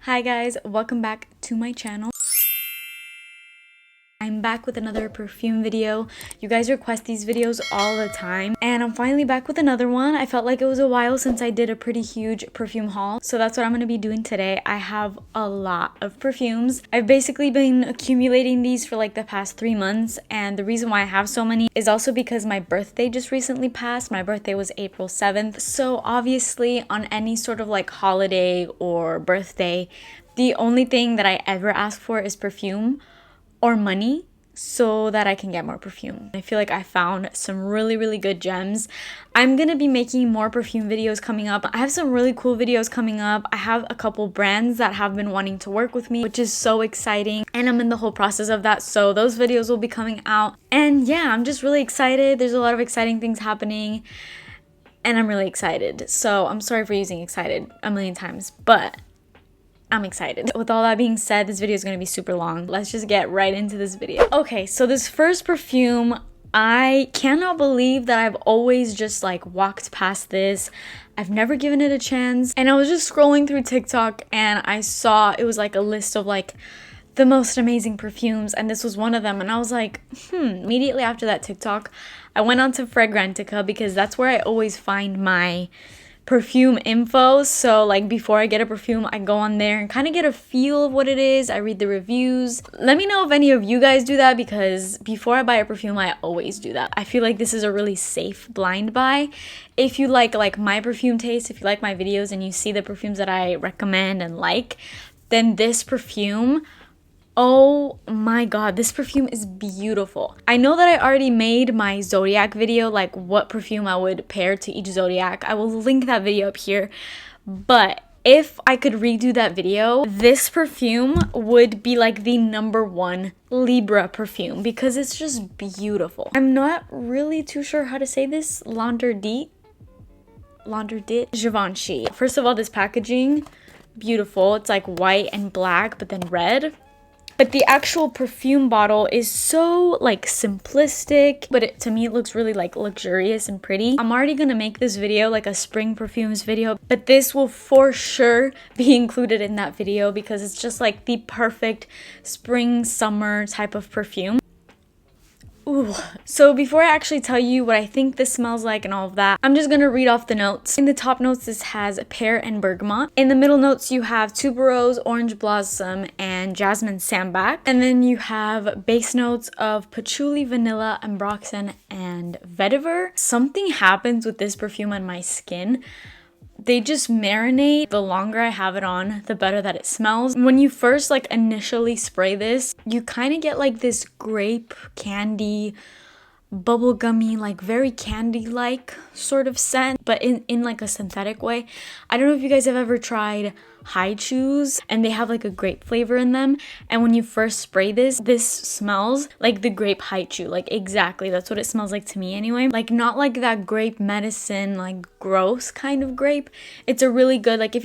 Hi guys, welcome back to my channel. I'm back with another perfume video. You guys request these videos all the time, and I'm finally back with another one. I felt like it was a while since I did a pretty huge perfume haul, so that's what I'm going to be doing today. I have a lot of perfumes. I've basically been accumulating these for like the past 3 months, and the reason why I have so many is also because my birthday just recently passed. My birthday was April 7th, so obviously on any sort of like holiday or birthday, the only thing that I ever ask for is perfume or money so that I can get more perfume. I feel like I found some really good gems. I'm gonna be making more perfume videos coming up. I have some really cool videos coming up. I have a couple brands that have been wanting to work with me, which is so exciting, and I'm in the whole process of that, so those videos will be coming out. And yeah, I'm just really excited. There's a lot of exciting things happening and I'm really excited. So I'm sorry for using excited a million times, but I'm excited. With all that being said, this video is going to be super long. Let's just get right into this video. Okay, so this first perfume, I cannot believe that I've always just like walked past this. I've never given it a chance. And I was just scrolling through TikTok and I saw it was like a list of like the most amazing perfumes, and this was one of them. And I was like, immediately after that TikTok, I went on to Fragrantica because that's where I always find my perfume info. So like before I get a perfume, I go on there and kind of get a feel of what it is. I read the reviews. Let me know if any of you guys do that, because before I buy a perfume, I always do that. I feel like this is a really safe blind buy. If you like my perfume taste, if you like my videos and you see the perfumes that I recommend and like, then this perfume, oh my god, this perfume is beautiful. I know that I already made my zodiac video, like what perfume I would pair to each zodiac. I will link that video up here. But if I could redo that video, this perfume would be like the #1 Libra perfume because it's just beautiful. I'm not really too sure how to say this. L'Interdit, Givenchy. First of all, this packaging, beautiful. It's like white and black, but then red. But the actual perfume bottle is so like simplistic, but to me it looks really like luxurious and pretty. I'm already gonna make this video like a spring perfumes video, but this will for sure be included in that video because it's just like the perfect spring summer type of perfume. Ooh. So before I actually tell you what I think this smells like and all of that, I'm just gonna read off the notes. In the top notes, this has pear and bergamot. In the middle notes, you have tuberose, orange blossom, and jasmine sambac. And then you have base notes of patchouli, vanilla, ambroxan, and vetiver. Something happens with this perfume on my skin. They just marinate. The longer I have it on, the better that it smells. When you first like initially spray this, you kind of get like this grape candy, bubblegummy, like very candy-like sort of scent, but in like a synthetic way. I don't know if you guys have ever tried high chews, and they have like a grape flavor in them, and when you first spray this smells like the grape high chew. Like exactly, that's what it smells like to me anyway. Like not like that grape medicine, like gross kind of grape. It's a really good, like if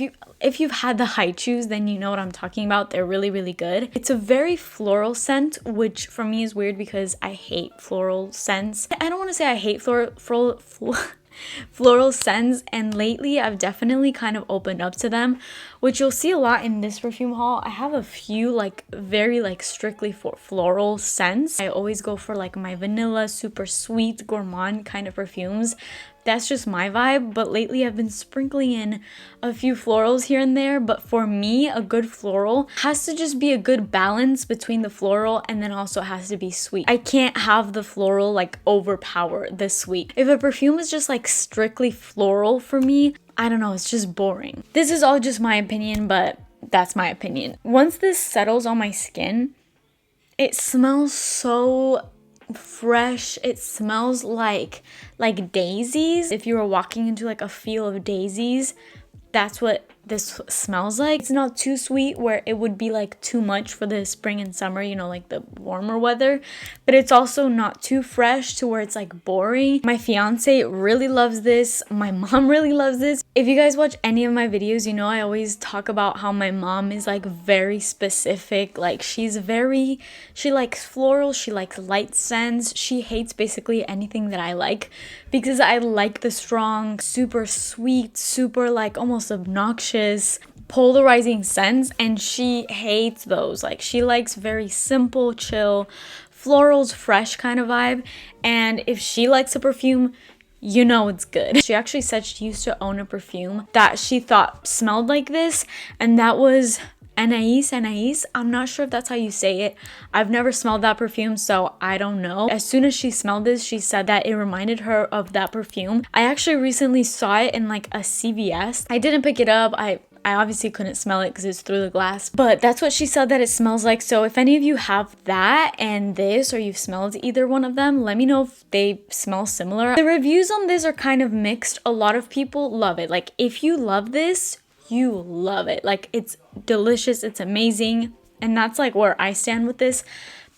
you've had the high chews, then you know what I'm talking about. They're really good. It's a very floral scent, which for me is weird because I hate floral scents. I don't want to say I hate floral scents, and lately I've definitely kind of opened up to them, which you'll see a lot in this perfume haul. I have a few like very like strictly for floral scents. I always go for like my vanilla, super sweet, gourmand kind of perfumes. That's just my vibe, but lately I've been sprinkling in a few florals here and there. But for me, a good floral has to just be a good balance between the floral and then also has to be sweet. I can't have the floral like overpower the sweet. If a perfume is just like strictly floral for me, I don't know, it's just boring. This is all just my opinion, but that's my opinion. Once this settles on my skin, it smells so fresh. It smells like daisies. If you were walking into like a field of daisies, that's what this smells like. It's not too sweet where it would be like too much for the spring and summer, you know, like the warmer weather, but it's also not too fresh to where it's like boring. My fiance really loves this. My mom really loves this. If you guys watch any of my videos, you know I always talk about how my mom is like very specific. Like she likes floral, she likes light scents. She hates basically anything that I like because I like the strong, super sweet, super like almost obnoxious polarizing scents, and she hates those. Like, she likes very simple, chill, florals, fresh kind of vibe. And if she likes a perfume, you know it's good. She actually said she used to own a perfume that she thought smelled like this, and that was Anais. I'm not sure if that's how you say it. I've never smelled that perfume, so I don't know. As soon as she smelled this, she said that it reminded her of that perfume. I actually recently saw it in like a CVS. I didn't pick it up. I obviously couldn't smell it because it's through the glass, but that's what she said that it smells like. So if any of you have that and this, or you've smelled either one of them, let me know if they smell similar. The reviews on this are kind of mixed. A lot of people love it. Like, if you love this, you love it. Like, it's delicious, it's amazing, and that's like where I stand with this.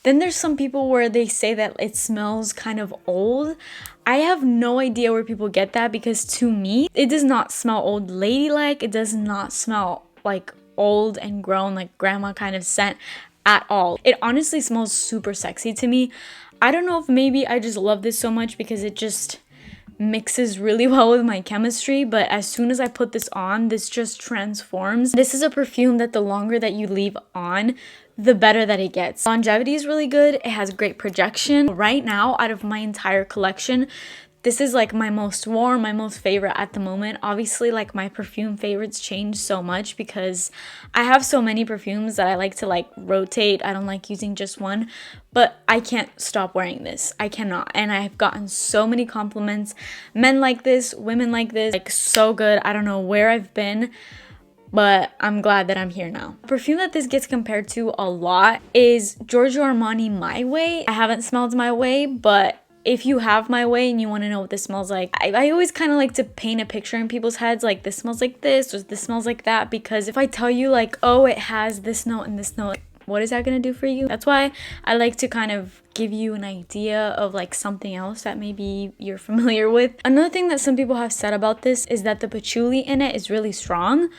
Then there's some people where they say that it smells kind of old. I have no idea where people get that, because to me, it does not smell old ladylike. It does not smell like old and grown, like grandma kind of scent at all. It honestly smells super sexy to me. I don't know if maybe I just love this so much because it just mixes really well with my chemistry, but as soon as I put this on, this just transforms. This is a perfume that the longer that you leave on, the better that it gets. Longevity is really good. It has great projection. Right now, out of my entire collection, this is like my most worn, my most favorite at the moment. Obviously, like, my perfume favorites change so much because I have so many perfumes that I like to like rotate. I don't like using just one, but I can't stop wearing this. I cannot. And I have gotten so many compliments. Men like this, women like this, like, so good. I don't know where I've been, but I'm glad that I'm here now. A perfume that this gets compared to a lot is Giorgio Armani My Way. I haven't smelled My Way, but if you have My Way and you want to know what this smells like, I always kind of like to paint a picture in people's heads, like, this smells like this or this smells like that, because if I tell you like, oh, it has this note and this note, what is that gonna do for you? That's why I like to kind of give you an idea of like something else that maybe you're familiar with. Another thing that some people have said about this is that the patchouli in it is really strong.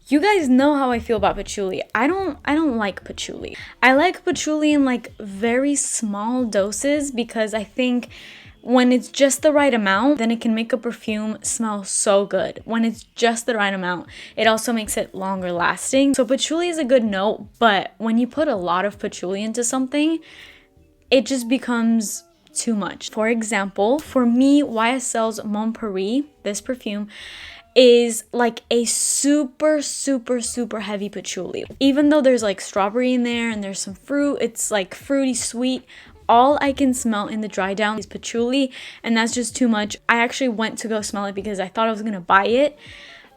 You guys know how I feel about patchouli. I don't like patchouli. I like patchouli in like very small doses, because I think when it's just the right amount, then it can make a perfume smell so good. When it's just the right amount, it also makes it longer lasting. So patchouli is a good note, but when you put a lot of patchouli into something, it just becomes too much. For example, for me, YSL's Mon Paris, this perfume, is like a super heavy patchouli. Even though there's like strawberry in there and there's some fruit, it's like fruity sweet. All I can smell in the dry down is patchouli, and that's just too much. I actually went to go smell it because I thought I was gonna buy it,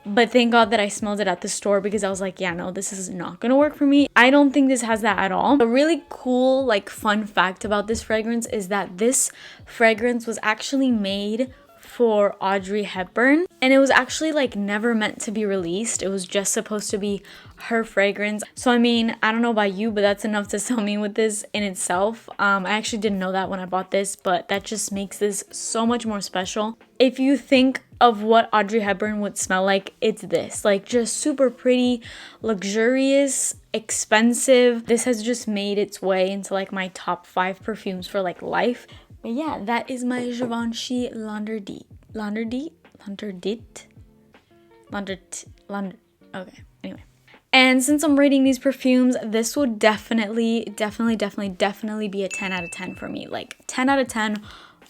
but thank God that I smelled it at the store, because I was like, yeah, no, this is not gonna work for me. I don't think this has that at all. A really cool, like, fun fact about this fragrance is that this fragrance was actually made for Audrey Hepburn, and it was actually like never meant to be released. It was just supposed to be her fragrance. So I mean, I don't know about you, but that's enough to sell me with this in itself. I actually didn't know that when I bought this, but that just makes this so much more special. If you think of what Audrey Hepburn would smell like, it's this. Like, just super pretty, luxurious, expensive. This has just made its way into like my top 5 perfumes for like life. But yeah, that is my Givenchy Linderdit. Okay, anyway. And since I'm rating these perfumes, this would definitely be a 10 out of 10 for me. Like, 10 out of 10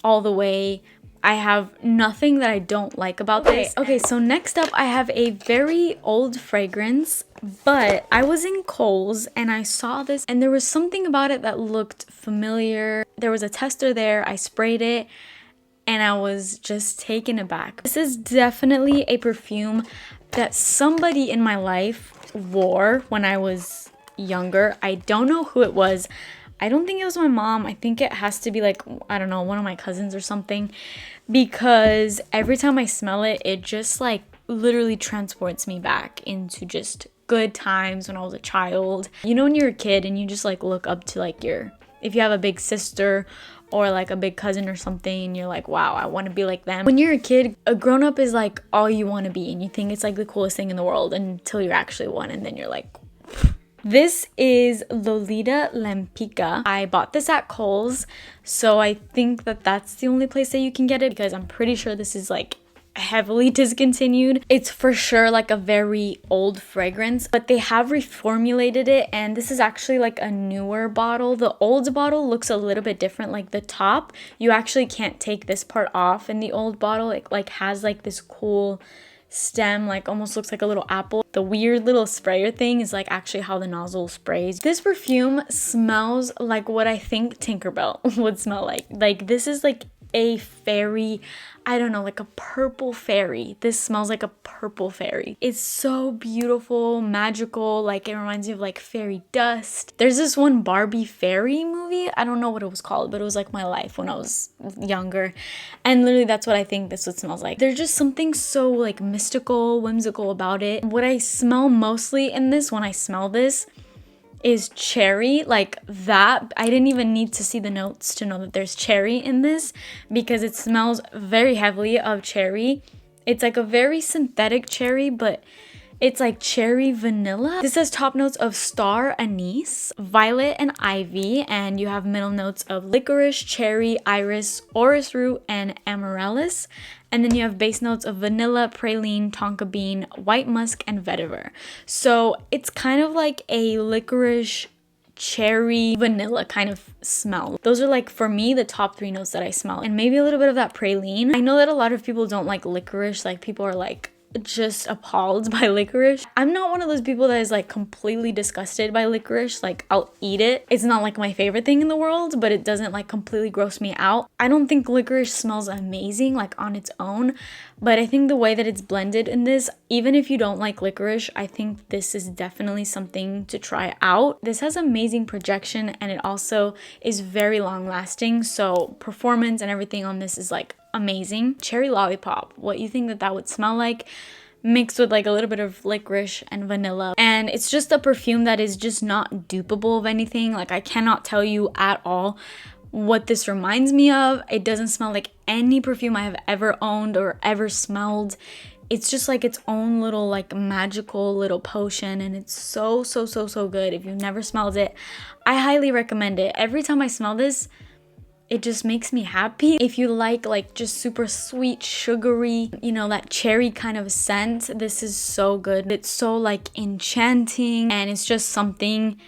all the way. I have nothing that I don't like about this. Okay, so next up, I have a very old fragrance, but I was in Kohl's and I saw this and there was something about it that looked familiar. There was a tester there, I sprayed it, and I was just taken aback. This is definitely a perfume that somebody in my life wore when I was younger. I don't know who it was. I don't think it was my mom. I think it has to be like, I don't know, one of my cousins or something, because every time I smell it, it just like literally transports me back into just good times when I was a child. You know, when you're a kid and you just like look up to like if you have a big sister or like a big cousin or something, and you're like, wow, I want to be like them. When you're a kid, a grown-up is like all you want to be, and you think it's like the coolest thing in the world until you're actually one, and then you're like, this is Lolita Lampicka. I bought this at Kohl's, so I think that that's the only place that you can get it, because I'm pretty sure this is like heavily discontinued. It's for sure like a very old fragrance, but they have reformulated it, and this is actually like a newer bottle. The old bottle looks a little bit different. Like the top, you actually can't take this part off in the old bottle. It like has like this cool stem, like almost looks like a little apple. The weird little sprayer thing is like actually how the nozzle sprays. This perfume smells like what I think Tinkerbell would smell like. Like this is like a fairy, I don't know, like a purple fairy. This smells like a purple fairy. It's so beautiful, magical, like it reminds me of like fairy dust. There's this one Barbie fairy movie, I don't know what it was called, but it was like my life when I was younger, and literally that's what I think this would smells like. There's just something so like mystical, whimsical about it. What I smell mostly in this, when I smell this, is cherry. Like that, I didn't even need to see the notes to know that there's cherry in this, because it smells very heavily of cherry. It's like a very synthetic cherry, but it's like cherry vanilla. This has top notes of star anise, violet, and ivy, and you have middle notes of licorice, cherry, iris, orris root, and amaryllis. And then you have base notes of vanilla, praline, tonka bean, white musk, and vetiver. So it's kind of like a licorice, cherry, vanilla kind of smell. Those are like, for me, the top 3 notes that I smell. And maybe a little bit of that praline. I know that a lot of people don't like licorice. Like people are like just appalled by licorice. I'm not one of those people that is like completely disgusted by licorice. Like I'll eat it. It's not like my favorite thing in the world, but it doesn't like completely gross me out. I don't think licorice smells amazing like on its own, but I think the way that it's blended in this, even if you don't like licorice, I think this is definitely something to try out. This has amazing projection, and it also is very long lasting, so performance and everything on this is like amazing. Cherry lollipop, what you think that that would smell like mixed with like a little bit of licorice and vanilla. And it's just a perfume that is just not dupable of anything. Like I cannot tell you at all what this reminds me of. It doesn't smell like any perfume I have ever owned or ever smelled. It's just like its own little like magical little potion, and it's so good. If you've never smelled it, I highly recommend it. Every time I smell this, it just makes me happy. If you like just super sweet, sugary, you know, that cherry kind of scent, this is so good. It's so like enchanting, and it's just something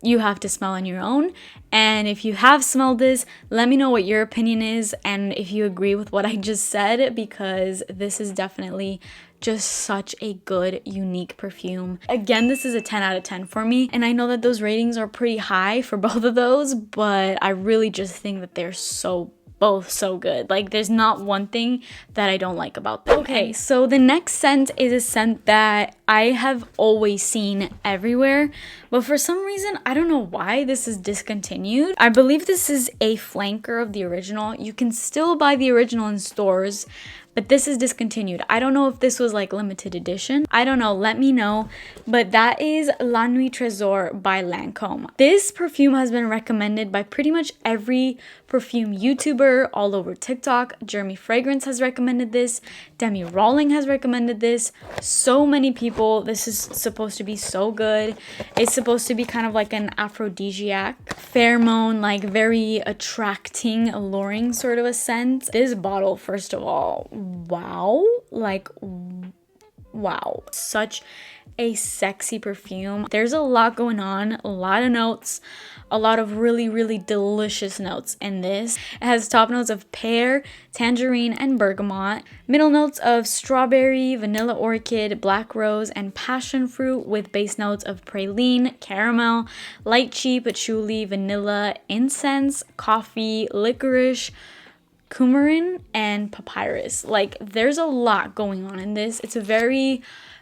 you have to smell on your own. And if you have smelled this, let me know what your opinion is and if you agree with what I just said, because this is definitely just such a good, unique perfume. Again, this is a 10 out of 10 for me, and I know that those ratings are pretty high for both of those, but I really just think that they're both so good. Like there's not one thing that I don't like about them. Okay, so the next scent is a scent that I have always seen everywhere, but for some reason, I don't know why this is discontinued. I believe this is a flanker of the original. You can still buy the original in stores, but this is discontinued. I don't know if this was like limited edition. I don't know, let me know. But that is La Nuit Tresor by Lancome. This perfume has been recommended by pretty much every perfume YouTuber all over TikTok. Jeremy Fragrance has recommended this. Demi Rawling has recommended this. So many people. This is supposed to be so good. It's supposed to be kind of like an aphrodisiac, pheromone, like very attracting, alluring sort of a scent. This bottle, first of all, wow, like wow, such a sexy perfume. There's a lot going on, a lot of notes, a lot of really delicious notes in this. It has top notes of pear, tangerine, and bergamot, middle notes of strawberry, vanilla orchid, black rose, and passion fruit, with base notes of praline, caramel, lychee, patchouli, vanilla, incense, coffee, licorice, coumarin, and papyrus. Like there's a lot going on in this. It's a very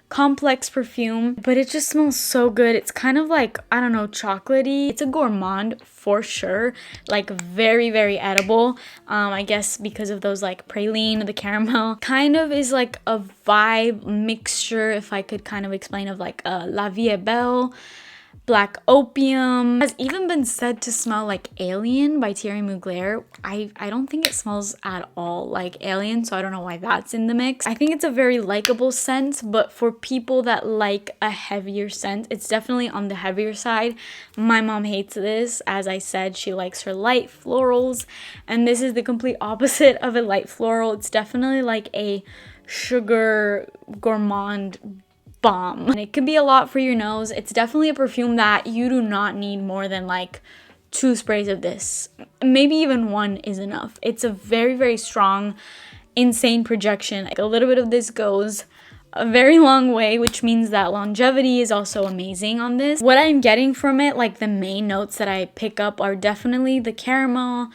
complex perfume, but it just smells so good. It's kind of like, I don't know, chocolatey. It's a gourmand for sure, like very edible. I guess because of those like praline, the caramel kind of is like a vibe mixture, if I could kind of explain, of like La Vie est Belle, Black Opium. Has even been said to smell like Alien by Thierry Mugler. I don't think it smells at all like Alien, so I don't know why that's in the mix. I think it's a very likable scent, but for people that like a heavier scent, it's definitely on the heavier side. My mom hates this. As I said, she likes her light florals, and this is the complete opposite of a light floral. It's definitely like a sugar gourmand bomb. And it could be a lot for your nose. It's definitely a perfume that you do not need more than like 2 sprays of this. Maybe even 1 is enough. It's a very, very strong, insane projection. Like a little bit of this goes a very long way, which means that longevity is also amazing on this. What I'm getting from it, like the main notes that I pick up, are definitely the caramel,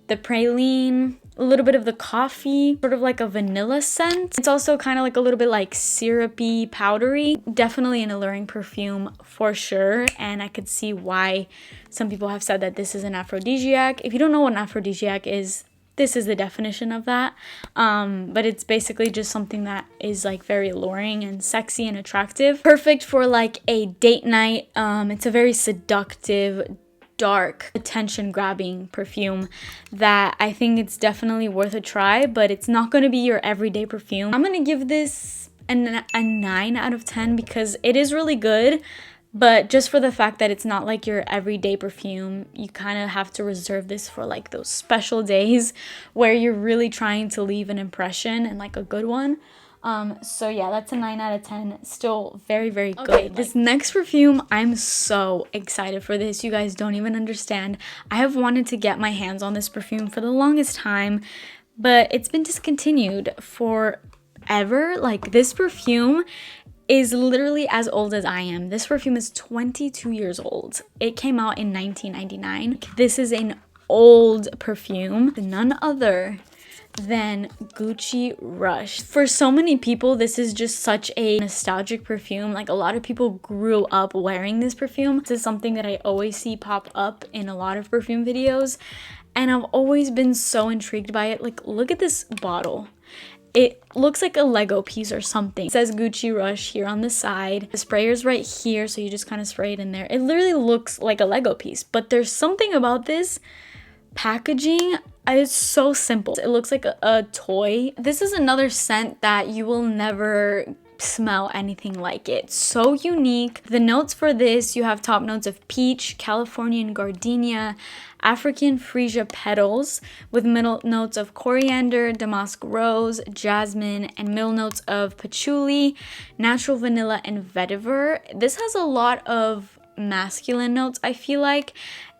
the praline, a little bit of the coffee, sort of like a vanilla scent. It's also kind of like a little bit like syrupy, powdery. Definitely an alluring perfume for sure, and I could see why some people have said that this is an aphrodisiac. If you don't know what an aphrodisiac is, this is the definition of that. But it's basically just something that is like very alluring and sexy and attractive. Perfect for like a date night. It's a very seductive, dark, attention-grabbing perfume that I think it's definitely worth a try, but it's not going to be your everyday perfume. I'm going to give this a 9 out of 10 because it is really good, but just for the fact that it's not like your everyday perfume, you kind of have to reserve this for like those special days where you're really trying to leave an impression and like a good one. So yeah, that's a 9 out of 10. Still very, very good. Okay, this next perfume, I'm so excited for this. You guys don't even understand. I have wanted to get my hands on this perfume for the longest time, but it's been discontinued forever. Like, this perfume is literally as old as I am. This perfume is 22 years old. It came out in 1999. This is an old perfume. None other than Gucci Rush. For so many people, this is just such a nostalgic perfume. Like, a lot of people grew up wearing this perfume. This is something that I always see pop up in a lot of perfume videos, and I've always been so intrigued by it. Like, look at this bottle. It looks like a Lego piece or something. It says Gucci Rush here on the side. The sprayer's right here, so you just kind of spray it in there. It literally looks like a Lego piece, but there's something about this packaging. It's so simple. It looks like a toy. This is another scent that you will never smell anything like it. So unique. The notes for this, you have top notes of peach, Californian gardenia, African freesia petals, with middle notes of coriander, damask rose, jasmine, and middle notes of patchouli, natural vanilla, and vetiver. This has a lot of masculine notes, I feel like.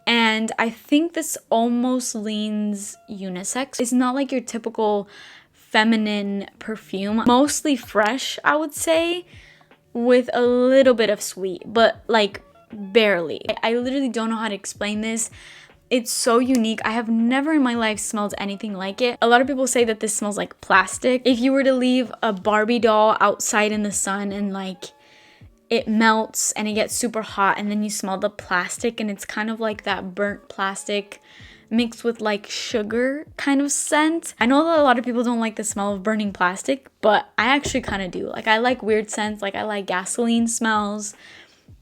And I think this almost leans unisex. It's not like your typical feminine perfume. Mostly fresh, I would say, with a little bit of sweet, but like barely. I literally don't know how to explain this. It's so unique. I have never in my life smelled anything like it. A lot of people say that this smells like plastic. If you were to leave a Barbie doll outside in the sun and like it melts and it gets super hot, and then you smell the plastic, and it's kind of like that burnt plastic mixed with like sugar kind of scent. I know that a lot of people don't like the smell of burning plastic, but I actually kind of do. Like, I like weird scents. Like, I like gasoline smells.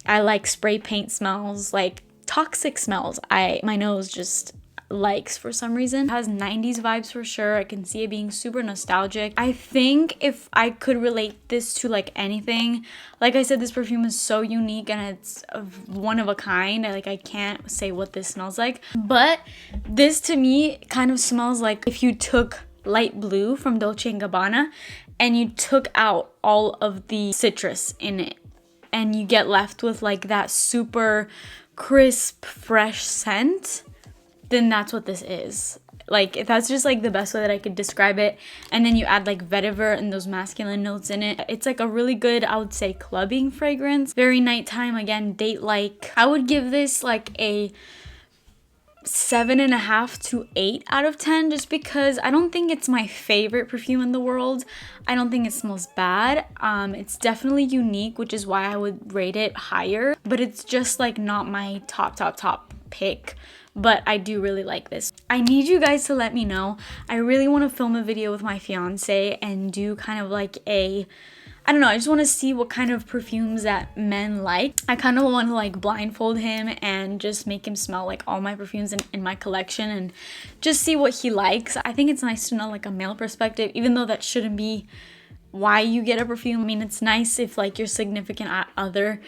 I like spray paint smells, like toxic smells. My nose just likes for some reason. It has 90s vibes for sure. I can see it being super nostalgic. I think if I could relate this to like anything, like I said, this perfume is so unique and it's one of a kind. I can't say what this smells like, but this to me kind of smells like if you took light blue from Dolce & Gabbana and you took out all of the citrus in it, and you get left with like that super crisp, fresh scent. Then that's what this is. Like, that's just like the best way that I could describe it. And then you add like vetiver and those masculine notes in it. It's like a really good, I would say, clubbing fragrance. Very nighttime, again, date-like. I would give this like a 7.5 to 8 out of 10, just because I don't think it's my favorite perfume in the world. I don't think it smells bad. It's definitely unique, which is why I would rate it higher, but it's just like not my top pick. But I do really like this. I need you guys to let me know. I really want to film a video with my fiance and do kind of like I don't know, I just want to see what kind of perfumes that men like. I kind of want to like blindfold him and just make him smell like all my perfumes in my collection and just see what he likes. I think it's nice to know like a male perspective, even though that shouldn't be why you get a perfume. I mean, it's nice if like your significant other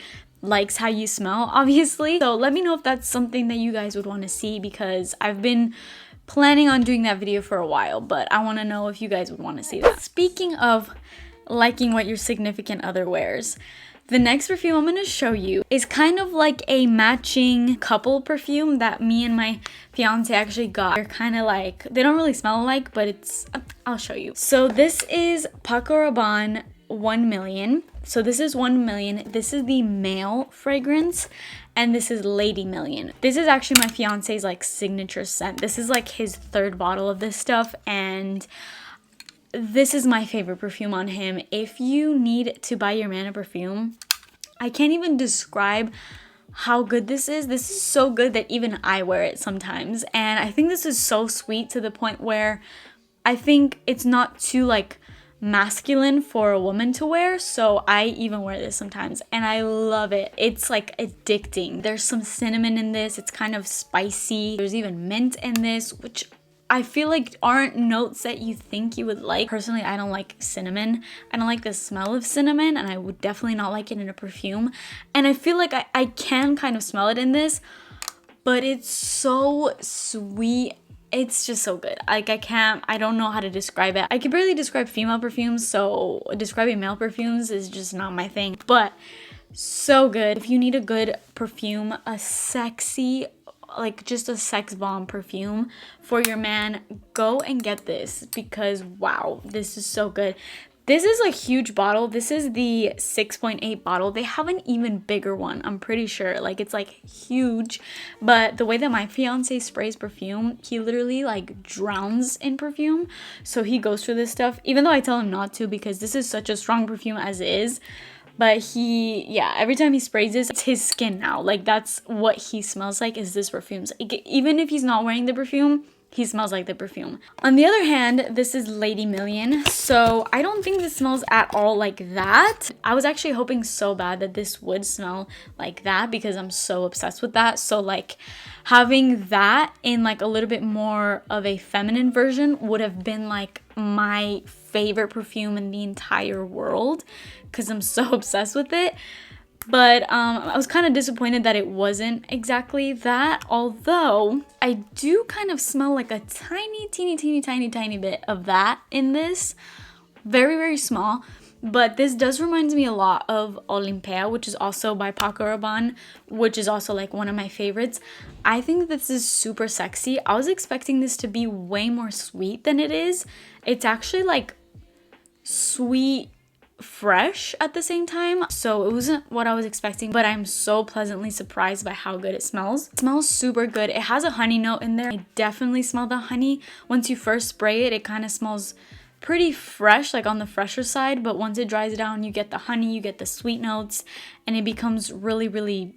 likes how you smell, obviously. So let me know if that's something that you guys would want to see, because I've been planning on doing that video for a while, but I want to know if you guys would want to see that. Speaking of liking what your significant other wears, the next perfume I'm going to show you is kind of like a matching couple perfume that me and my fiance actually got. They're kind of like, they don't really smell alike, but it's, I'll show you. So this is Paco Rabanne 1 million. So this is 1 million. This is the male fragrance, and this is Lady Million. This is actually my fiance's like signature scent. This is like his third bottle of this stuff, and this is my favorite perfume on him. If you need to buy your man a perfume, I can't even describe how good this is. This is so good that even I wear it sometimes. And I think this is so sweet to the point where I think it's not too like masculine for a woman to wear. So I even wear this sometimes and I love it. It's like addicting. There's some cinnamon in this. It's kind of spicy. There's even mint in this, which I feel like aren't notes that you think you would like. Personally, I don't like cinnamon. I don't like the smell of cinnamon, and I would definitely not like it in a perfume. And I feel like I can kind of smell it in this, but it's so sweet. It's just so good. Like I don't know how to describe it. I can barely describe female perfumes, so describing male perfumes is just not my thing, but so good. If you need a good perfume, a sexy, like just a sex bomb perfume for your man, go and get this because wow, this is so good. This is a huge bottle. This is the 6.8 bottle. They have an even bigger one, I'm pretty sure. Like it's like huge, but the way that my fiance sprays perfume, he literally like drowns in perfume. So he goes through this stuff, even though I tell him not to because this is such a strong perfume as is. But yeah, every time he sprays this, it's his skin now. Like that's what he smells like, is this perfume. So even if he's not wearing the perfume, he smells like the perfume. On the other hand, this is Lady Million. So I don't think this smells at all like that. I was actually hoping so bad that this would smell like that because I'm so obsessed with that. So like having that in like a little bit more of a feminine version would have been like my favorite perfume in the entire world because I'm so obsessed with it. But I was kind of disappointed that it wasn't exactly that, although I do kind of smell like a tiny bit of that in this. Very, very small. But this does remind me a lot of Olympia, which is also by Paco Rabanne, which is also like one of my favorites. I think this is super sexy. I was expecting this to be way more sweet than it is. It's actually like sweet, fresh at the same time, so it wasn't what I was expecting, but I'm so pleasantly surprised by how good it smells. It smells super good. It has a honey note in there. I definitely smell the honey. Once you first spray it, it kind of smells pretty fresh, like on the fresher side, but once it dries down, you get the honey, you get the sweet notes, and it becomes really, really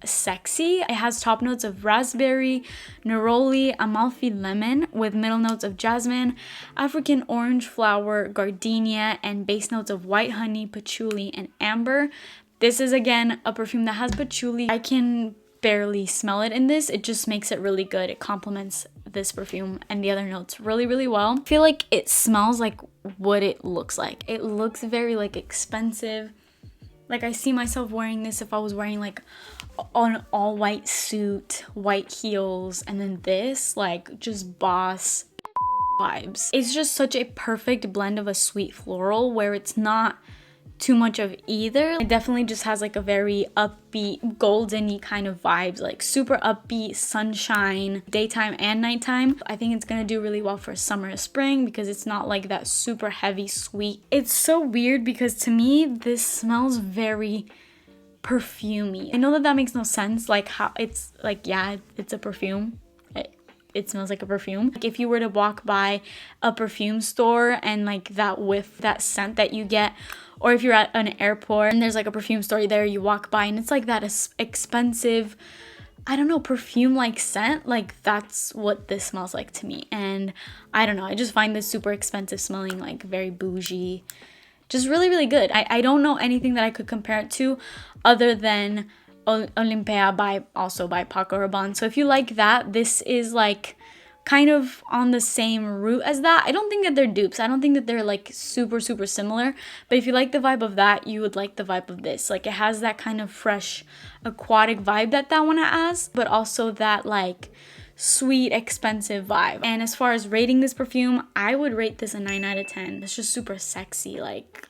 sexy. It has top notes of raspberry, neroli, Amalfi lemon with middle notes of jasmine, African orange flower, gardenia, and base notes of white honey, patchouli, and amber. This is again a perfume that has patchouli. I can barely smell it in this. It just makes it really good. It complements this perfume and the other notes really, really well. I feel like it smells like what it looks like. It looks very like expensive. Like I see myself wearing this if I was wearing like an all white suit, white heels, and then this like just boss vibes. It's just such a perfect blend of a sweet floral where it's not too much of either. It definitely just has like a very upbeat, golden-y kind of vibes, like super upbeat, sunshine, daytime and nighttime. I think it's gonna do really well for summer or spring because it's not like that super heavy sweet. It's so weird because to me, this smells very perfumey. I know that makes no sense, like how it's like, yeah, it's a perfume. It smells like a perfume. Like if you were to walk by a perfume store and like that whiff, that scent that you get, or if you're at an airport and there's like a perfume store there, you walk by and it's like that expensive, I don't know, perfume like scent, like that's what this smells like to me. And I don't know, I just find this super expensive smelling, like very bougie, just really, really good. I don't know anything that I could compare it to other than Olympia by Paco Rabanne. So if you like that, this is like kind of on the same route as that. I don't think that they're dupes. I don't think that they're like super, super similar. But if you like the vibe of that, you would like the vibe of this. Like it has that kind of fresh aquatic vibe that one has, but also that like sweet, expensive vibe. And as far as rating this perfume, I would rate this a 9 out of 10. It's just super sexy, like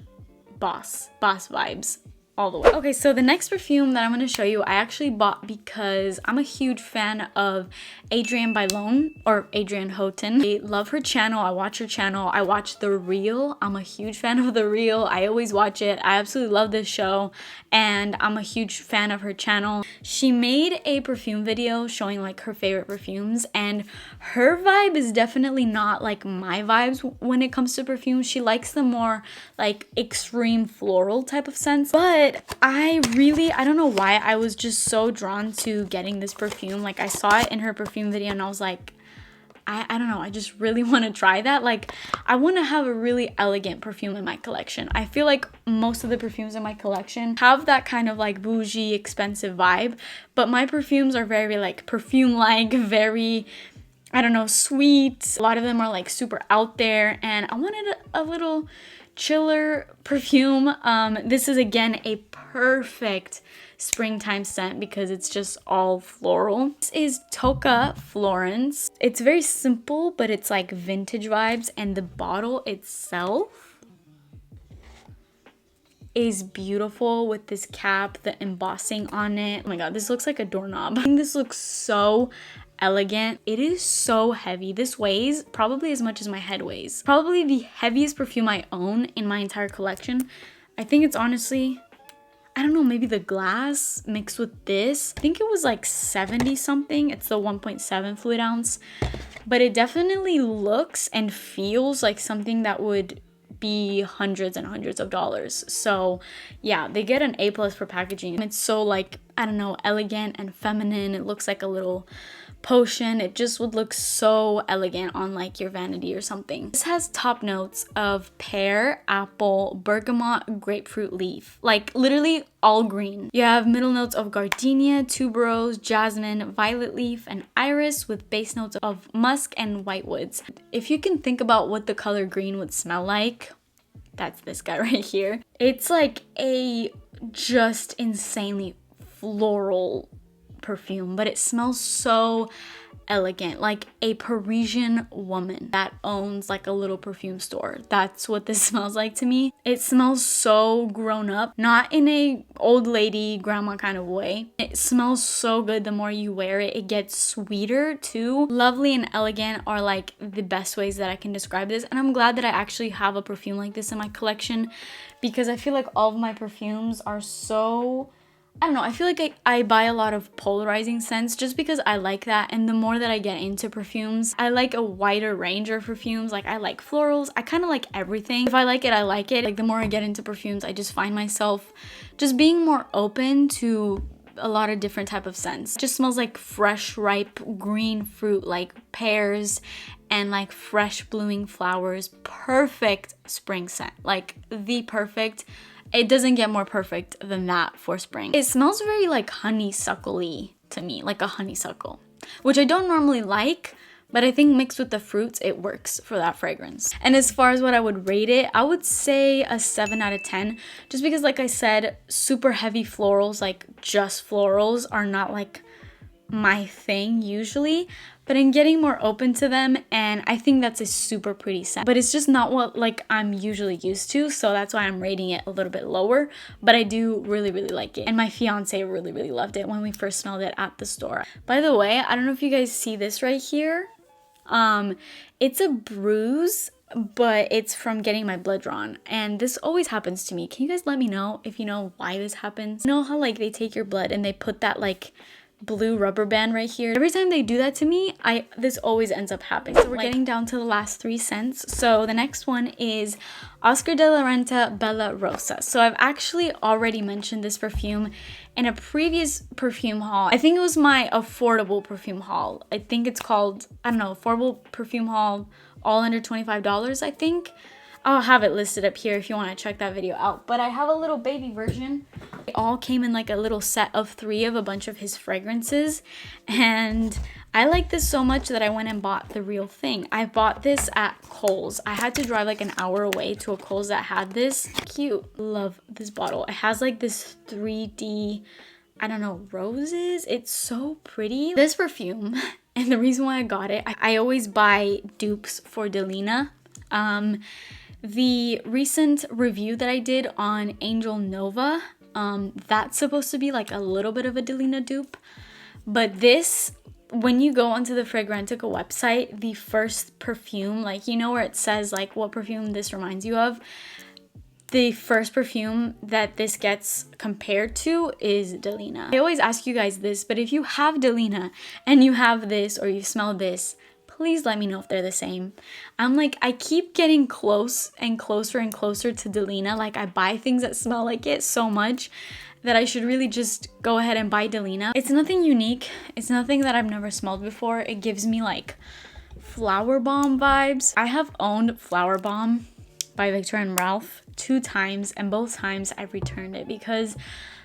boss vibes all the way. Okay, so the next perfume that I'm going to show you, I actually bought because I'm a huge fan of Adrienne Bailon, or Adrienne Houghton. I love her channel. I watch her channel. I watch The Real. I'm a huge fan of The Real. I always watch it. I absolutely love this show, and I'm a huge fan of her channel. She made a perfume video showing like her favorite perfumes, and her vibe is definitely not like my vibes when it comes to perfumes. She likes the more like extreme floral type of scents, but I don't know why I was just so drawn to getting this perfume. Like I saw it in her perfume video and I was like, I don't know, I just really want to try that. Like I want to have a really elegant perfume in my collection. I feel like most of the perfumes in my collection have that kind of like bougie, expensive vibe, but my perfumes are very like perfume-like, very, I don't know, sweet. A lot of them are like super out there, and I wanted a little chiller perfume. This is again a perfect springtime scent because it's just all floral. This is Tocca Florence. It's very simple, but it's like vintage vibes, and the bottle itself is beautiful with this cap, the embossing on it. Oh my god, this looks like a doorknob. I think this looks so elegant. It is so heavy. This weighs probably as much as my head weighs. Probably the heaviest perfume I own in my entire collection. I think it's honestly, I don't know, maybe the glass mixed with this. I think it was like 70 something. It's the 1.7 fluid ounce, but it definitely looks and feels like something that would be hundreds and hundreds of dollars. So yeah, they get an A+ for packaging. It's so like, I don't know, elegant and feminine. It looks like a little potion. It just would look so elegant on like your vanity or something. This has top notes of pear, apple, bergamot, grapefruit leaf, like literally all green. You have middle notes of gardenia, tuberose, jasmine, violet leaf, and iris, with base notes of musk and whitewoods. If you can think about what the color green would smell like, that's this guy right here. It's like a just insanely floral perfume, but it smells so elegant, like a Parisian woman that owns like a little perfume store. That's what this smells like to me. It smells so grown up, not in a old lady grandma kind of way. It smells so good. The more you wear it, it gets sweeter too. Lovely and elegant are like the best ways that I can describe this, and I'm glad that I actually have a perfume like this in my collection, because I feel like all of my perfumes are so, I don't know, I feel like I buy a lot of polarizing scents just because I like that, and the more that I get into perfumes, I like a wider range of perfumes. Like I like florals, I kind of like everything. If I like it, I like it. Like the more I get into perfumes, I just find myself just being more open to a lot of different type of scents. It just smells like fresh, ripe green fruit, like pears and like fresh blooming flowers. Perfect spring scent, like the perfect. It doesn't get more perfect than that for spring. It smells very like honeysuckle-y to me, like a honeysuckle, which I don't normally like, but I think mixed with the fruits, it works for that fragrance. And as far as what I would rate it, I would say a 7 out of 10, just because like I said, super heavy florals, like just florals, are not like my thing usually, but I'm getting more open to them, and I think that's a super pretty scent, but it's just not what like I'm usually used to, so that's why I'm rating it a little bit lower. But I do really like it, and my fiance really loved it when we first smelled it at the store. By the way, I don't know if you guys see this right here. It's a bruise, but it's from getting my blood drawn, and this always happens to me. Can you guys let me know if you know why this happens? You know how like they take your blood and they put that like blue rubber band right here? Every time they do that to me, this always ends up happening. So we're getting down to the last 3 scents. So the next one is Oscar de la Renta Bella Rosa. So I've actually already mentioned this perfume in a previous perfume haul. I think it was my affordable perfume haul. I think it's called, I don't know, affordable perfume haul, all under $25, I think. I'll have it listed up here if you want to check that video out. But I have a little baby version. They all came in like a little set of 3 of a bunch of his fragrances. And I like this so much that I went and bought the real thing. I bought this at Kohl's. I had to drive like an hour away to a Kohl's that had this. Cute. Love this bottle. It has like this 3D, I don't know, roses. It's so pretty. This perfume And the reason why I got it, I always buy dupes for Delina. The recent review that I did on Angel Nova, that's supposed to be like a little bit of a Delina dupe. But this, when you go onto the Fragrantica website, the first perfume, like, you know where it says like what perfume this reminds you of? The first perfume that this gets compared to is Delina. I always ask you guys this, but if you have Delina and you have this or you smell this, please let me know if they're the same. I'm like, I keep getting close and closer and closer to Delina. Like, I buy things that smell like it so much that I should really just go ahead and buy Delina. It's nothing unique. It's nothing that I've never smelled before. It gives me like Flower Bomb vibes. I have owned Flower Bomb by Viktor and Ralph 2 times, and both times I've returned it because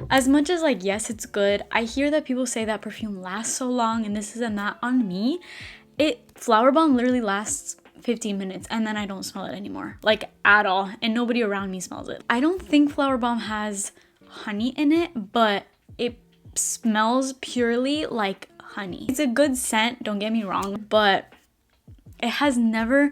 as much as like, yes, it's good, I hear that people say that perfume lasts so long and this and that. On me, Flower Bomb literally lasts 15 minutes and then I don't smell it anymore, like at all, and nobody around me smells it. I don't think Flower Bomb has honey in it, but it smells purely like honey. It's a good scent, don't get me wrong, but it has never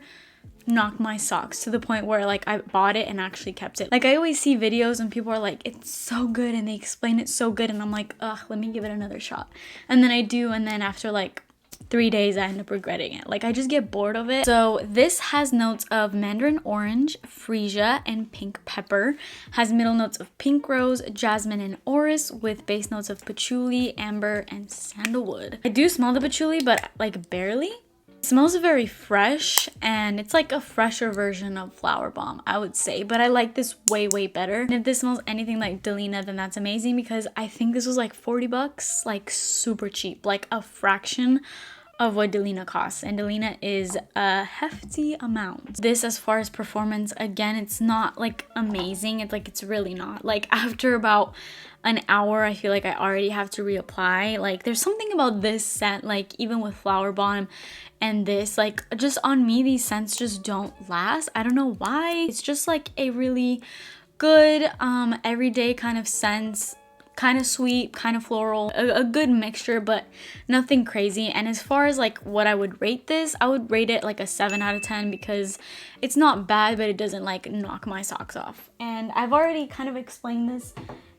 knocked my socks to the point where like I bought it and actually kept it. Like, I always see videos and people are like, it's so good, and they explain it so good, and I'm like, ugh, let me give it another shot. And then I do, and then after like 3 days I end up regretting it. Like, I just get bored of it. So this has notes of mandarin orange, freesia, and pink pepper. Has middle notes of pink rose, jasmine, and orris, with base notes of patchouli, amber, and sandalwood. I do smell the patchouli, but like barely. It smells very fresh, and it's like a fresher version of Flower Bomb, I would say, but I like this way better. And if this smells anything like Delina, then that's amazing, because I think this was like 40 bucks, like super cheap, like a fraction of what Delina costs, and Delina is a hefty amount. This, as far as performance, again, it's not like amazing. It's like, it's really not. Like, after about an hour, I feel like I already have to reapply. Like, there's something about this scent, like even with Flower Bomb and this, like, just on me, these scents just don't last. I don't know why. It's just like a really good everyday kind of scent, kind of sweet, kind of floral, a good mixture, but nothing crazy. And as far as like what I would rate this, I would rate it like a 7 out of 10, because it's not bad, but it doesn't like knock my socks off. And I've already kind of explained this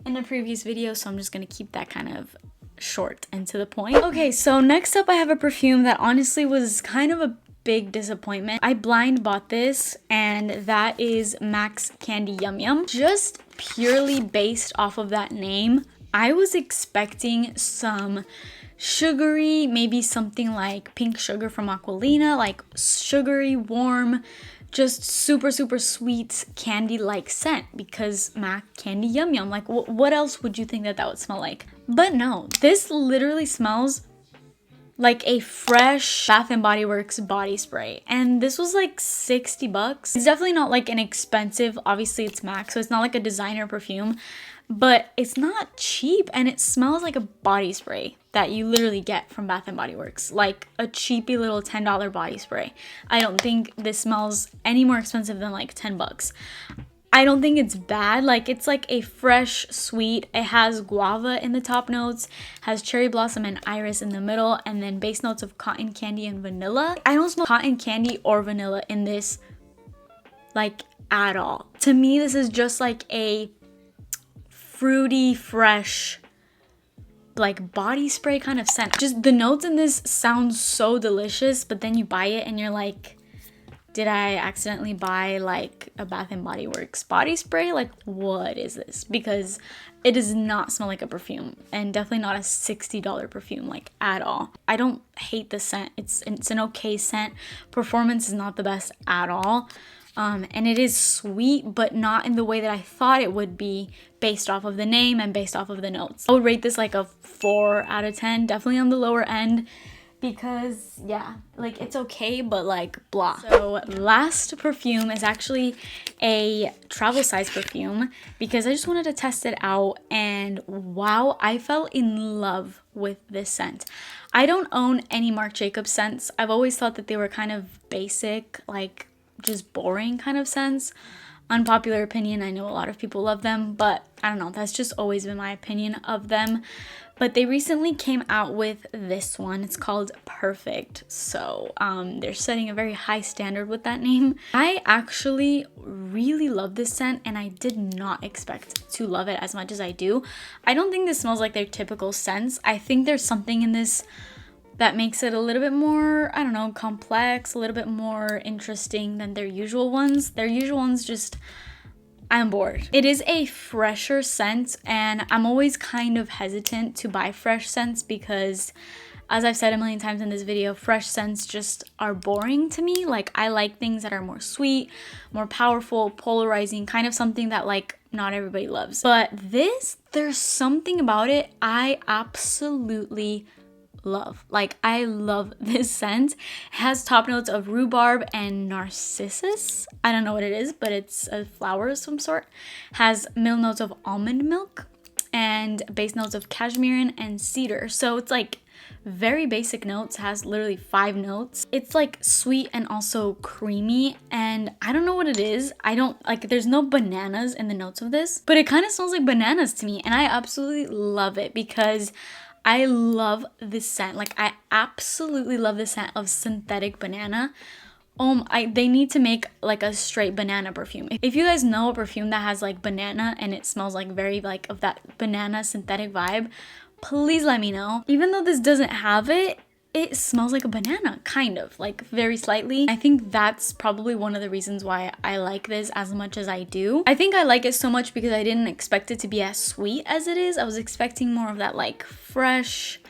in a previous video, so I'm just gonna keep that kind of short and to the point. Okay, so next up I have a perfume that honestly was kind of a big disappointment. I blind bought this, and that is MAC's Candy Yum Yum. Just purely based off of that name, I was expecting some sugary, maybe something like Pink Sugar from Aquilina, like sugary, warm, just super sweet candy-like scent, because MAC Candy Yum Yum, like what else would you think that would smell like? But no, this literally smells like a fresh Bath & Body Works body spray, and this was like 60 bucks. It's definitely not like an expensive, obviously it's MAC, so it's not like a designer perfume, but it's not cheap, and it smells like a body spray that you literally get from Bath & Body Works, like a cheapy little $10 body spray. I don't think this smells any more expensive than like 10 bucks. I don't think it's bad. Like, it's like a fresh, sweet. It has guava in the top notes, has cherry blossom and iris in the middle, and then base notes of cotton candy and vanilla. I don't smell cotton candy or vanilla in this, like, at all. To me, this is just like a fruity, fresh, like body spray kind of scent. Just the notes in this sound so delicious, but then you buy it and you're like, did I accidentally buy like a Bath & Body Works body spray? Like, what is this? Because it does not smell like a perfume, and definitely not a $60 perfume, like, at all. I don't hate the scent. It's an okay scent. Performance is not the best at all. And it is sweet, but not in the way that I thought it would be based off of the name and based off of the notes. I would rate this like a 4 out of 10, definitely on the lower end, because yeah, like, it's okay, but like blah. So last perfume is actually a travel size perfume, because I just wanted to test it out, and wow, I fell in love with this scent. I don't own any Marc Jacobs scents. I've always thought that they were kind of basic, like just boring kind of scents. Unpopular opinion, I know a lot of people love them, but I don't know, that's just always been my opinion of them. But they recently came out with this one. It's called Perfect. So they're setting a very high standard with that name. I actually really love this scent, and I did not expect to love it as much as I do. I don't think this smells like their typical scents. I think there's something in this that makes it a little bit more, I don't know, complex, a little bit more interesting than their usual ones. Their usual ones just, I'm bored. It is a fresher scent, and I'm always kind of hesitant to buy fresh scents because, as I've said a million times in this video, fresh scents just are boring to me. Like, I like things that are more sweet, more powerful, polarizing, kind of something that like not everybody loves. But this, there's something about it I absolutely love. Like, I love this scent. It has top notes of rhubarb and narcissus. I don't know what it is, but it's a flower of some sort. Has middle notes of almond milk and base notes of cashmere and cedar. So it's like very basic notes. Has literally 5 notes. It's like sweet and also creamy, and I don't know what it is. I don't like, there's no bananas in the notes of this, but it kind of smells like bananas to me, and I absolutely love it because I love this scent. Like, I absolutely love the scent of synthetic banana. They need to make like a straight banana perfume. If you guys know a perfume that has like banana and it smells like very like of that banana synthetic vibe, please let me know. Even though this doesn't have it, it smells like a banana, kind of, like very slightly. I think that's probably one of the reasons why I like this as much as I do. I think I like it so much because I didn't expect it to be as sweet as it is. I was expecting more of that like fresh,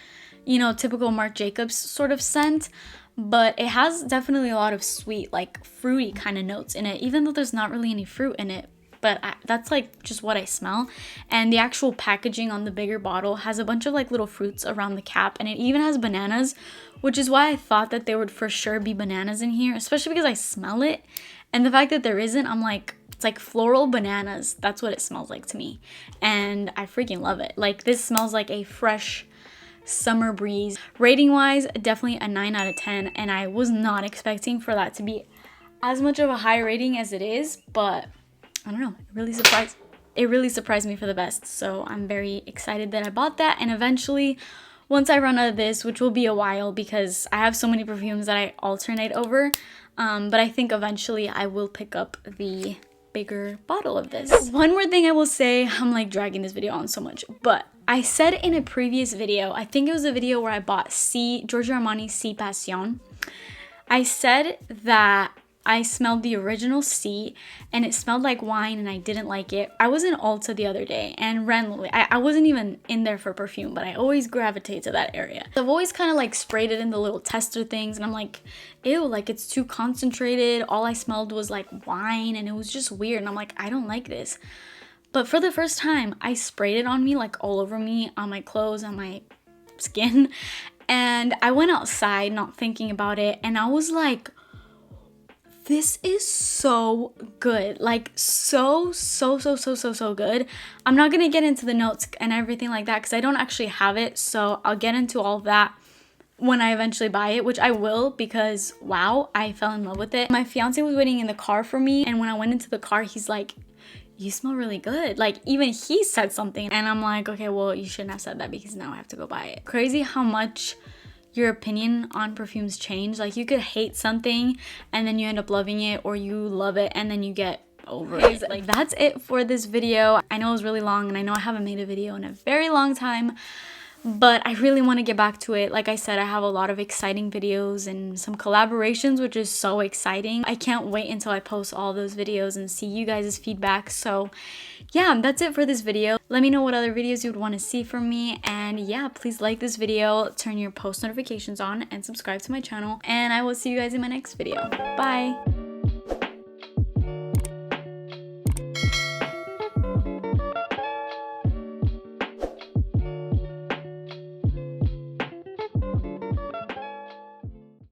you know, typical Marc Jacobs sort of scent. But it has definitely a lot of sweet, like fruity kind of notes in it, even though there's not really any fruit in it. But that's like just what I smell. And the actual packaging on the bigger bottle has a bunch of like little fruits around the cap, and it even has bananas, which is why I thought that there would for sure be bananas in here, especially because I smell it. And the fact that there isn't, I'm like, it's like floral bananas. That's what it smells like to me, and I freaking love it. Like, this smells like a fresh summer breeze. Rating wise, definitely a 9 out of 10, and I was not expecting for that to be as much of a high rating as it is, but I don't know, it really surprised me for the best. So I'm very excited that I bought that, and eventually, once I run out of this, which will be a while because I have so many perfumes that I alternate over, but I think eventually I will pick up the bigger bottle of this. One more thing I will say, I'm like dragging this video on so much, but I said in a previous video, I think it was a video where I bought Giorgio Armani Si Passion, I said that I smelled the original C and it smelled like wine and I didn't like it. I was in Ulta the other day and randomly, I wasn't even in there for perfume, but I always gravitate to that area. I've always kind of like sprayed it in the little tester things, and I'm like, ew, like it's too concentrated. All I smelled was like wine and it was just weird, and I'm like, I don't like this. But for the first time, I sprayed it on me, like all over me, on my clothes, on my skin, and I went outside not thinking about it, and I was like, this is so good. Like, so good. I'm not gonna get into the notes and everything like that because I don't actually have it, so I'll get into all of that when I eventually buy it, which I will, because wow, I fell in love with it. My fiance was waiting in the car for me, and when I went into the car, he's like, you smell really good. Like, even he said something, and I'm like, okay, well, you shouldn't have said that because now I have to go buy it. Crazy how much your opinion on perfumes change. Like, you could hate something and then you end up loving it, or you love it and then you get over it. Like, that's it for this video. I know it was really long, and I know I haven't made a video in a very long time, but I really want to get back to it. Like I said, I have a lot of exciting videos and some collaborations, which is so exciting. I can't wait until I post all those videos and see you guys' feedback. So yeah, that's it for this video. Let me know what other videos you would want to see from me, and yeah, please like this video, turn your post notifications on, and subscribe to my channel, and I will see you guys in my next video. Bye!